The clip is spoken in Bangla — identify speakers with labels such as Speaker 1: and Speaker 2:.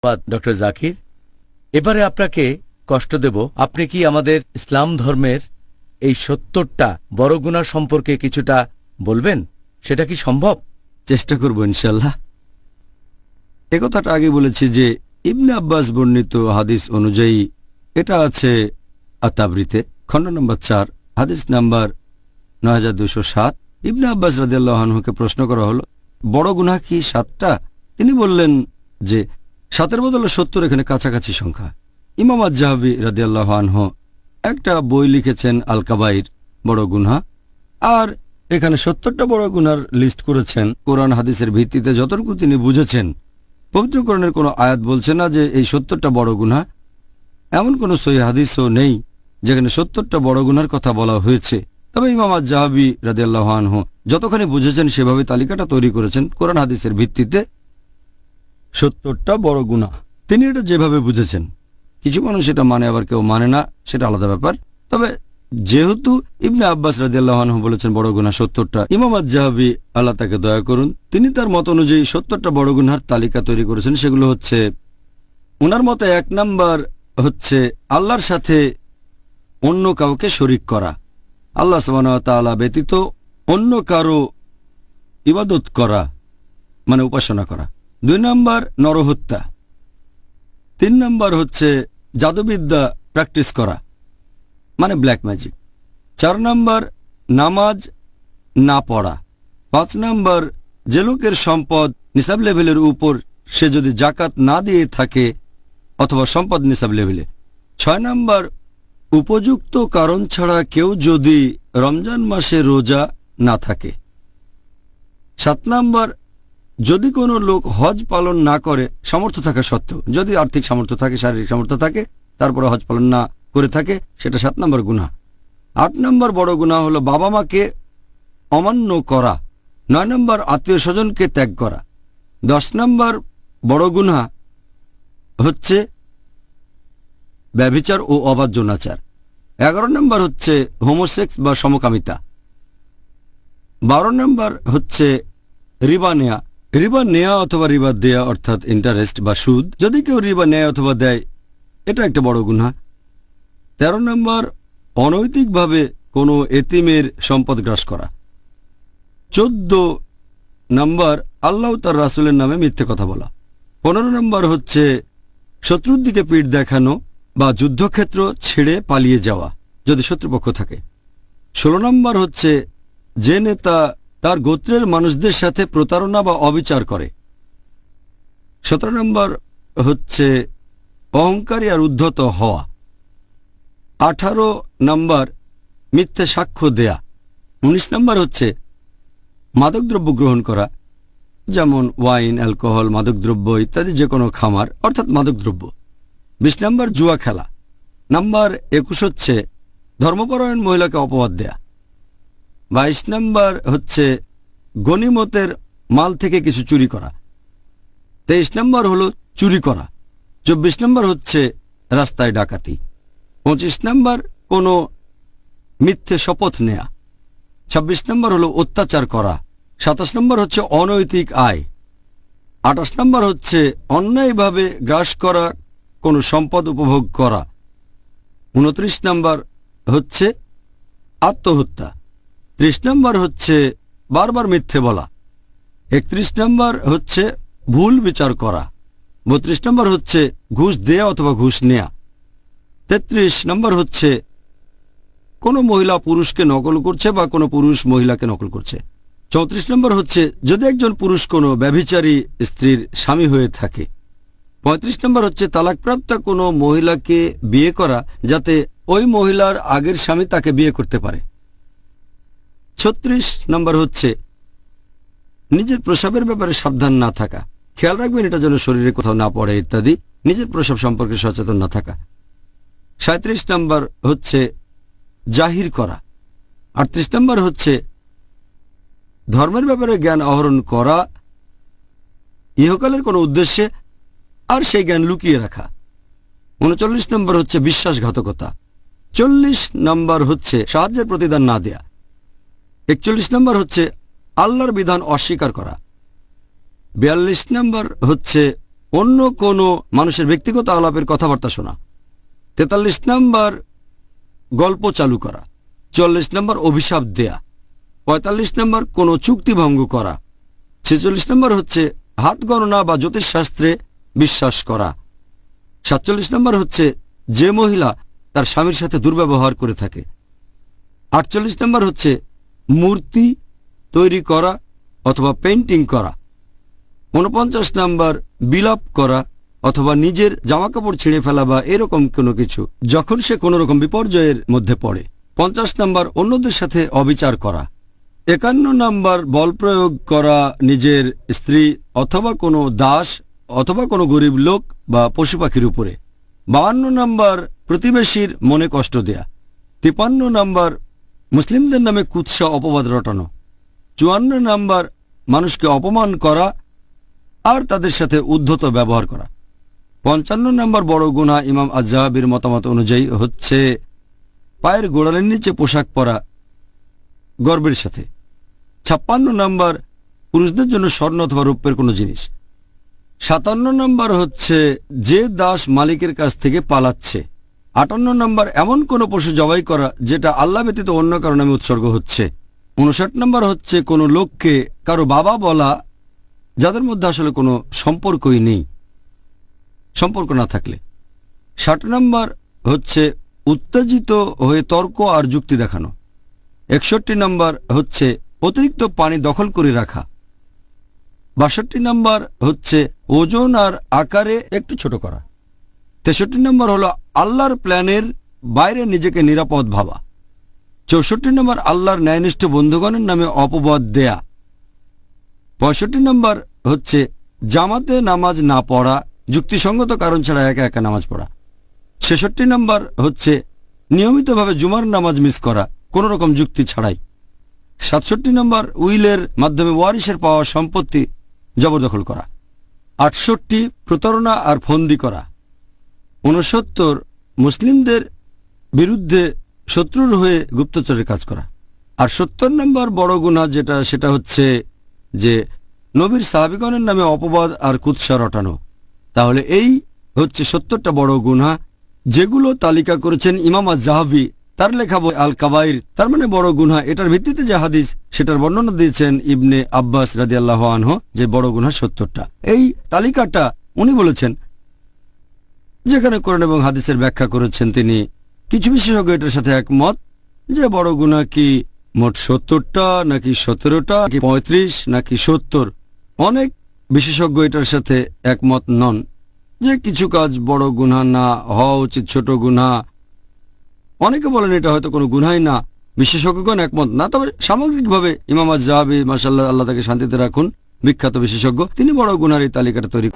Speaker 1: ডক্টর জাকির, এবারে আপনাকে কষ্ট দেব। আপনি কি আমাদের ইসলাম ধর্মের এই ৭০টা বড় গুনাহ সম্পর্কে কিছুটা বলবেন? সেটা কি সম্ভব?
Speaker 2: চেষ্টা করব ইনশাল্লাহ। একথাটা আগে বলেছি যে ইবনে আব্বাস বর্ণিত হাদিস অনুযায়ী এটা আছে আত-তাবরিতে খণ্ড নম্বর ৪ হাদিস নাম্বার ৯২০৭। ইবনে আব্বাস রাদিয়াল্লাহু আনহুকে প্রশ্ন করা হলো, বড় গুনাহ কি ৭টা? তিনি বললেন যে ৭-এর বদলে ৭০ এখানে কাছাকাছি সংখ্যা। ইমাম আয-যাহাবী রাদিয়াল্লাহু আনহু একটা বই লিখেছেন আল কাবাইর, বড় গুনাহ, আর এখানে ৭০টা বড় গুনার লিস্ট করেছেন কোরআন হাদিসের ভিত্তিতে যতটুকু তিনি বুঝেছেন। পবিত্র কোরআনের কোনো আয়াত বলছে না যে এই ৭০টা বড় গুনাহ। এমন কোনো সহিহ হাদিসও নেই যেখানে ৭০টা বড় গুনার কথা বলা হয়েছে। তবে ইমাম আয-যাহাবী রাদিয়াল্লাহু আনহু যতখানি বুঝেছেন সেভাবে তালিকাটা তৈরি করেছেন কোরআন হাদিসের ভিত্তিতে। ৭০টা বড় গুনাহ তিনি এটা যেভাবে বুঝেছেন। কিছু মানুষ এটা মানে, আবার কেউ মানে না, সেটা আলাদা ব্যাপার। তবে যেহেতু ইবনে আব্বাস রাদিয়াল্লাহু আনহু বলেছেন বড় গুনাহ ৭০টা, ইমাম আয-যাহাবী আল্লাহ তাকে দয়া করুন, তিনি তার মত অনুযায়ী ৭০টা বড় গুনাহর তালিকা তৈরি করেছেন। সেগুলো হচ্ছে, ওনার মতে ১ নাম্বার হচ্ছে আল্লাহর সাথে অন্য কাউকে শরীক করা, আল্লাহ সুবহানাহু ওয়া তাআলা ব্যতীত অন্য কারো ইবাদত করা মানে উপাসনা করা। ২ নাম্বার নরহত্যা। ৩ নাম্বার হচ্ছে জাদুবিদ্যা প্র্যাকটিস করা মানে ব্ল্যাক ম্যাজিক। ৪ নাম্বার নামাজ না পড়া। ৫ নাম্বার যে লোকের সম্পদ নিসাব লেভেলের উপর সে যদি জাকাত না দিয়ে থাকে অথবা সম্পদ নিসাব লেভেলে। ৬ নাম্বার উপযুক্ত কারণ ছাড়া কেউ যদি রমজান মাসে রোজা না থাকে। ৭ নাম্বার যদি কোনো লোক হজ পালন না করে সামর্থ্য থাকা সত্ত্বেও, যদি আর্থিক সামর্থ্য থাকে, শারীরিক সামর্থ্য থাকে, তারপরে হজ পালন না করে থাকে, সেটা ৭ নম্বর গুনাহ। ৮ নম্বর বড় গুনাহ হলো বাবা মাকে অমান্য করা। ৯ নম্বর আত্মীয় স্বজনকে ত্যাগ করা। ১০ নম্বর বড় গুনাহ হচ্ছে ব্যভিচার ও অবাধ যৌনাচার। ১১ নম্বর হচ্ছে হোমোসেক্স বা সমকামিতা। ১২ নম্বর হচ্ছে রিবা নেয়া। রিবা নেয়া অথবা রিবা দেয়া অর্থাৎ ইন্টারেস্ট বা সুদ। যদি কেউ রিবা নেয় অথবা দেয়, এটা একটা বড় গুনাহ। ১৩ নম্বর অনৈতিকভাবে কোনো এতিমের সম্পদ গ্রাস করা। ১৪ নম্বর আল্লাহ তার রাসূলের নামে মিথ্যে কথা বলা। ১৫ নম্বর হচ্ছে শত্রুর দিকে পিঠ দেখানো বা যুদ্ধক্ষেত্র ছেড়ে পালিয়ে যাওয়া যদি শত্রুপক্ষ থাকে। ১৬ নম্বর হচ্ছে যে নেতা তার গোত্রের মানুষদের সাথে প্রতারণা বা অবিচার করে। ১৭ নম্বর হচ্ছে অহংকারী আর উদ্ধত হওয়া। ১৮ নম্বর মিথ্যে সাক্ষ্য দেয়া। ১৯ নম্বর হচ্ছে মাদকদ্রব্য গ্রহণ করা, যেমন ওয়াইন, অ্যালকোহল, মাদকদ্রব্য ইত্যাদি যে কোনো খামার অর্থাৎ মাদকদ্রব্য। ২০ নম্বর জুয়া খেলা। নাম্বার ২১ হচ্ছে ধর্মপরায়ণ মহিলাকে অপবাদ দেয়া। ২২ নম্বর হচ্ছে গনিমতের মাল থেকে কিছু চুরি করা। ২৩ নম্বর হলো চুরি করা। ২৪ নম্বর হচ্ছে রাস্তায় ডাকাতি। ২৫ নম্বর কোনো মিথ্যে শপথ নেয়া। ২৬ নম্বর হলো অত্যাচার করা। ২৭ নম্বর হচ্ছে অনৈতিক আয়। ২৮ নম্বর হচ্ছে অন্যায়ভাবে গ্রাস করা কোনো সম্পদ উপভোগ করা। ২৯ নম্বর হচ্ছে আত্মহত্যা। ৩০ নম্বর হচ্ছে বারবার মিথ্যে বলা। ৩১ নম্বর হচ্ছে ভুল বিচার করা। ৩২ নম্বর হচ্ছে ঘুষ দেয়া অথবা ঘুষ নেয়া। ৩৩ নম্বর হচ্ছে কোনো মহিলা পুরুষকে নকল করছে বা কোনো পুরুষ মহিলাকে নকল করছে। ৩৪ নম্বর হচ্ছে যদি একজন পুরুষ কোনো ব্যভিচারী স্ত্রীর স্বামী হয়ে থাকে। ৩৫ নম্বর হচ্ছে তালাকপ্রাপ্ত কোনো মহিলাকে বিয়ে করা যাতে ওই মহিলার আগের স্বামী তাকে বিয়ে করতে পারে। ৩৬ নম্বর হচ্ছে নিজের প্রস্রাবের ব্যাপারে সাবধান না থাকা, খেয়াল রাখবেন এটা যেন শরীরে কোথাও না পড়ে ইত্যাদি, নিজের প্রস্রাব সম্পর্কে সচেতন না থাকা। ৩৭ নম্বর হচ্ছে জাহির করা। ৩৮ নম্বর হচ্ছে ধর্মের ব্যাপারে জ্ঞান আহরণ করা ইহকালের কোনো উদ্দেশ্যে আর সেই জ্ঞান লুকিয়ে রাখা। ৩৯ নম্বর হচ্ছে বিশ্বাসঘাতকতা। ৪০ নম্বর হচ্ছে সাহায্যের প্রতিদান না দেয়া। ৪১ নম্বর হচ্ছে আল্লাহর বিধান অস্বীকার করা। ৪২ নম্বর হচ্ছে অন্য কোনো মানুষের ব্যক্তিগত আলাপের কথাবার্তা শোনা। 43 নম্বর গল্প চালু করা। 44 নম্বর অভিশাপ দেয়া। 45 নম্বর কোনো চুক্তি ভঙ্গ করা। 46 নম্বর হচ্ছে হাত গণনা বা জ্যোতিষশাস্ত্রে বিশ্বাস করা। 47 নম্বর হচ্ছে যে মহিলা তার স্বামীর সাথে দুর্ব্যবহার করে থাকে। 48 নম্বর হচ্ছে মূর্তি তৈরি করা অথবা পেইন্টিং করা। 49 নম্বর বিলাপ করা অথবা নিজের জামাকাপড় ছিঁড়ে ফেলা বা এরকম কোনো কিছু যখন সে কোনো রকম বিপর্যয়ের মধ্যে পড়ে। 50 নম্বর অন্যদের সাথে অবিচার করা। 51 নম্বর বল প্রয়োগ করা নিজের স্ত্রী অথবা কোনো দাস অথবা কোনো গরিব লোক বা পশু পাখির উপরে। 52 নম্বর প্রতিবেশীর মনে কষ্ট দেয়া। 53 নম্বর মুসলিমদের নামে কুৎসা অপবাদ রটানো। 54 নম্বর মানুষকে অপমান করা আর তাদের সাথে উদ্ধত ব্যবহার করা। 55 নম্বর বড় গুনাহ ইমাম আজ-যাহাবির মতামত অনুযায়ী হচ্ছে পায়ের গোড়ালির নিচে পোশাক পরা গর্বের সাথে। 56 নম্বর পুরুষদের জন্য স্বর্ণ অথবা রৌপ্যের কোনো জিনিস। 57 নম্বর হচ্ছে যে দাস মালিকের কাছ থেকে পালাচ্ছে। 58 নম্বর এমন কোনো পশু জবাই করা যেটা আল্লাহ ব্যতীত অন্য কারো নামে উৎসর্গ হচ্ছে। 59 নম্বর হচ্ছে কোনো লোককে কারো বাবা বলা যাদের মধ্যে আসলে কোনো সম্পর্কই নেই, সম্পর্ক না থাকলে। 60 নম্বর হচ্ছে উত্তেজিত হয়ে তর্ক আর যুক্তি দেখানো। 61 নম্বর হচ্ছে অতিরিক্ত পানি দখল করে রাখা। 62 নম্বর হচ্ছে ওজন আর আকারে একটু ছোট করা। 63 নম্বর হলো আল্লাহর প্ল্যানের বাইরে নিজেকে নিরাপদ ভাবা। 64 নম্বর আল্লাহর ন্যায়নিষ্ঠ বন্ধুগণের নামে অপবাদ দেয়া। 65 নম্বর হচ্ছে জামাতে নামাজ না পড়া, যুক্তিসঙ্গত কারণ ছাড়া একা একা নামাজ পড়া। 66 নম্বর হচ্ছে নিয়মিতভাবে জুমার নামাজ মিস করা কোনো রকম যুক্তি ছাড়াই। 67 নম্বর উইলের মাধ্যমে ওয়ারিসের পাওয়া সম্পত্তি জবরদখল করা। 68 প্রতারণা আর ফন্দি করা। 69 মুসলিমদের বিরুদ্ধে শত্রুর হয়ে গুপ্তচরের কাজ করা। আর 70 নম্বর বড় গুনাহ সেটা হচ্ছে যে নবীর সাহাবীগণের নামে অপবাদ আর কুৎসা রটানো। তাহলে এই হচ্ছে 70টা বড় গুনাহ যেগুলো তালিকা করেছেন ইমাম আজ-যাহাবি তার লেখা বই আল কাবাইর, তার মানে বড় গুনাহ। এটার ভিত্তিতে যে হাদিস সেটার বর্ণনা দিয়েছেন ইবনে আব্বাস রাদিয়াল্লাহু আনহু যে বড় গুনাহ 70টা। এই তালিকাটা উনি বলেছেন যেখানে কোরআন এবং হাদিসের ব্যাখ্যা করেছেন তিনি। কিছু বিশেষজ্ঞ এটার সাথে একমত যে বড় গুনাহ কি মোট 70টা নাকি 17টা নাকি 35 নাকি 70। অনেক বিশেষজ্ঞ এটার সাথে একমত নন যে কিছু কাজ বড় গুনাহ না হওয়া উচিত, ছোট গুনাহ। অনেকে বলেন এটা হয়তো কোনো গুনাহই না, বিশেষজ্ঞগণ একমত না। তবে সামগ্রিকভাবে ইমাম আজ-যাহাবি মাশাআল্লাহ, আল্লাহ তাকে শান্তিতে রাখুন, বিখ্যাত বিশেষজ্ঞ, তিনি বড় গুনাহের এই তালিকাটা তৈরি